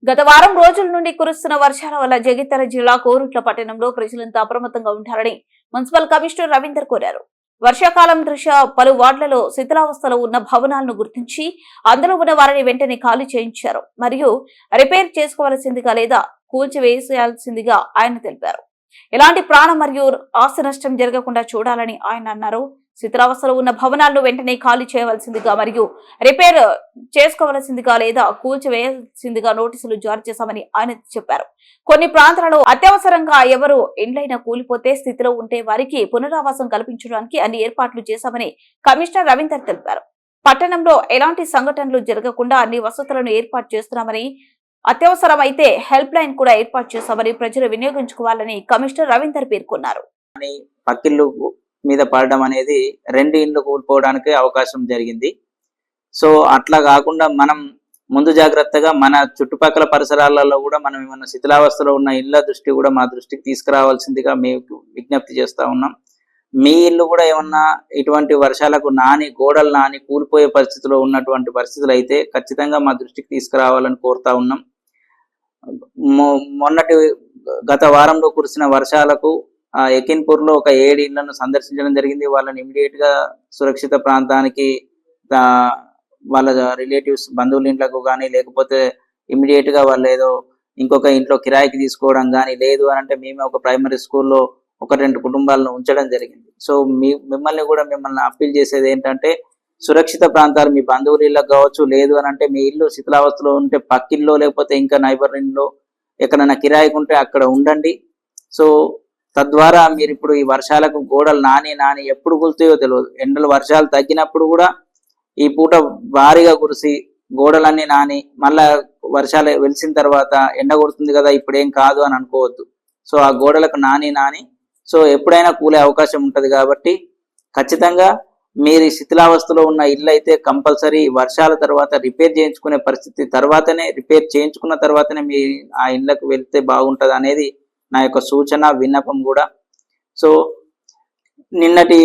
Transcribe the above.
గత వారం రోజుల నుండి కురుస్తున్న వర్షాల వల్ల జగిత్యాల జిల్లా కోరుట్ల పట్టణంలో ప్రజలంతా అప్రమత్తంగా ఉంటారని మున్సిపల్ కమిషనర్ రవీందర్ కోరారు. వర్షాకాలం దృష్ట్యా పలు వార్డులలో శిథిలావస్థలో ఉన్న భవనాలను గుర్తించి అందులో ఉన్న వారిని వెంటనే ఖాళీ చేయించారు మరియు రిపేర్ చేసుకోవాల్సిందిగా లేదా కూల్చివేయాల్సిందిగా ఆయన తెలిపారు. ఎలాంటి ప్రాణ మరియు ఆస్తి నష్టం జరగకుండా చూడాలని ఆయన అన్నారు. శిథిలావస్థలో ఉన్న భవనాలను వెంటనే ఖాళీ చేయవలసిందిగా మరియు రిపేర్ చేసుకోవాల్సిందిగా లేదా కూల్చివేయాల్సిందిగా నోటీసులు జారీ చేశామని ఆయన చెప్పారు. కొన్ని ప్రాంతాలలో అత్యవసరంగా ఎవరు ఇండ్లైనా కూలిపోతే స్థితిలో ఉంటే వారికి పునరావాసం కల్పించడానికి అన్ని ఏర్పాట్లు చేశామని కమిషనర్ రవీందర్ తెలిపారు. పట్టణంలో ఎలాంటి సంఘటనలు జరగకుండా అన్ని వసతులను ఏర్పాటు చేస్తున్నామని, అత్యవసరమైతే హెల్ప్ లైన్ కూడా ఏర్పాటు చేశామని ప్రజలు వినియోగించుకోవాలని కమిషనర్ రవీందర్ పేర్కొన్నారు. పక్కిళ్ళు మీద పడడం అనేది 2 ఇండ్లు కూలిపోవడానికి అవకాశం జరిగింది. సో అట్లా కాకుండా మనం ముందు జాగ్రత్తగా మన చుట్టుపక్కల పరిసరాలలో కూడా మనం ఏమన్నా శిథిలావస్థలో ఉన్న ఇళ్ల దృష్టి కూడా మా దృష్టికి తీసుకురావాల్సిందిగా మేము విజ్ఞప్తి చేస్తా ఉన్నాం. మీ ఇల్లు కూడా ఏమన్నా ఇటువంటి వర్షాలకు గోడలు నాని కూలిపోయే పరిస్థితిలో ఉన్నటువంటి పరిస్థితులు అయితే ఖచ్చితంగా మా దృష్టికి తీసుకురావాలని కోరుతా ఉన్నాం. గత వారంలో కురిసిన వర్షాలకు ఎకిన్పూర్ లో ఒక 7 ఇళ్లను సందర్శించడం జరిగింది. వాళ్ళని ఇమీడియట్ గా సురక్షిత ప్రాంతానికి వాళ్ళ రిలేటివ్స్ బంధువుల ఇంట్లకు కానీ, లేకపోతే ఇమీడియట్ గా వాళ్ళు ఏదో ఇంకొక ఇంట్లో కిరాయికి తీసుకోవడం కానీ, లేదు అని అంటే మేమే ఒక ప్రైమరీ స్కూల్లో 1-2 కుటుంబాలను ఉంచడం జరిగింది. సో మిమ్మల్ని అప్పీల్ చేసేది ఏంటంటే, సురక్షిత ప్రాంతాలు మీ బంధువుల ఇళ్ళకు కావచ్చు, లేదు అని అంటే మీ ఇల్లు శిథిలావస్థలో ఉంటే పక్కిల్లో లేకపోతే ఇంకా నైబర్ ఇంట్లో ఎక్కడైనా కిరాయికి ఉంటే అక్కడ ఉండండి. సో తద్వారా మీరు ఇప్పుడు ఈ వర్షాలకు గోడలు నాని ఎప్పుడు కూలుతాయో తెలియదు. ఎండలు వర్షాలు తగ్గినప్పుడు కూడా ఈ పూట భారీగా కురిసి గోడలన్నీ నాని మళ్ళా వర్షాలు వెలిసిన తర్వాత ఎండ కొడుతుంది కదా ఇప్పుడు ఏం కాదు అని అనుకోవద్దు. సో ఆ గోడలకు నాని సో ఎప్పుడైనా కూలే అవకాశం ఉంటుంది. కాబట్టి ఖచ్చితంగా మీరు శిథిలావస్థలో ఉన్న ఇల్లు అయితే కంపల్సరీ వర్షాల తర్వాత రిపేర్ చేయించుకునే పరిస్థితి రిపేర్ చేయించుకున్న తర్వాతనే మీ ఆ ఇళ్లకు వెళ్తే బాగుంటుంది అనేది నా యొక్క సూచన, విన్నపం కూడా. సో నిన్నటి